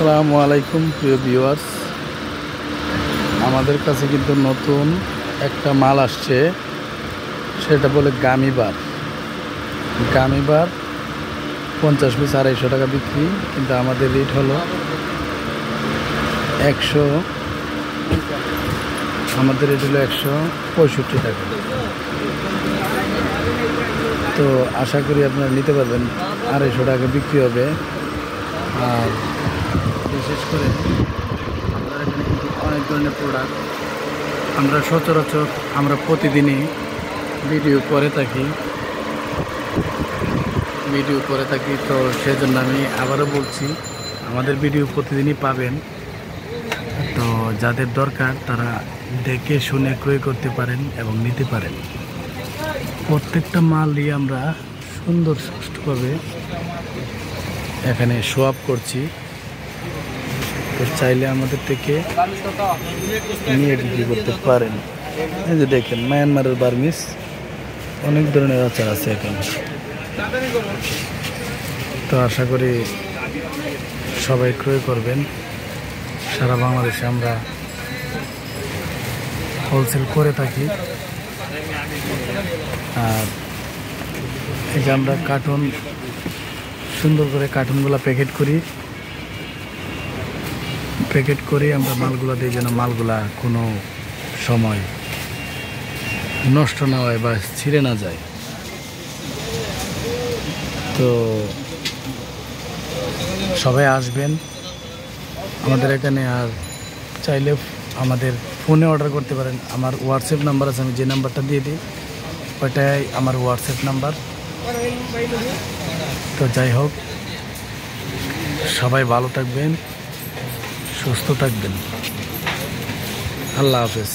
আসসালামু আলাইকুম প্রিয় ভিউয়ার্স, আমাদের কাছে কিন্তু নতুন একটা মাল আসছে, সেটা বলে গামিবার। 50 পিস 250 টাকা বিক্রি, কিন্তু আমাদের রেট হলো 165 টাকা। তো আশা করি আপনারা নিতে পারবেন, 250 টাকা বিক্রি হবে। আর বিশেষ করে আমরা এখানে কিন্তু অনেক ধরনের প্রোডাক্ট আমরা সচরাচর প্রতিদিনই ভিডিও করে থাকি। তো সেজন্য আমি আবারও বলছি, আমাদের ভিডিও প্রতিদিনই পাবেন। তো যাদের দরকার তারা দেখে শুনে ক্রয় করতে পারেন এবং নিতে পারেন। প্রত্যেকটা মালই আমরা সুন্দর সুষ্ঠুভাবে এখানে শো আপ করছি। তো চাইলে আমাদের থেকে নিয়ে বিক্রি করতে পারেন। এই যে দেখেন, মায়ানমারের বার্মিস, অনেক ধরনের আচার আছে এখানে। তো আশা করি সবাই ক্রয় করবেন। সারা বাংলাদেশে আমরা হোলসেল করে থাকি। আর এই যে আমরা সুন্দর করে কার্টুনগুলো প্যাকেট করি আমরা মালগুলো দিই, যেন মালগুলা কোনো সময় নষ্ট না হয় বা ছিঁড়ে না যায়। তো সবাই আসবেন আমাদের এখানে। আর চাইলে আমাদের ফোনে অর্ডার করতে পারেন। আমার হোয়াটসঅ্যাপ নাম্বার আছে, আমি যে নাম্বারটা দিয়ে দিই ওইটাই আমার হোয়াটসঅ্যাপ নাম্বার। তো যাই হোক, সবাই ভালো থাকবেন, সুস্থ থাকবেন। আল্লাহ হাফেজ।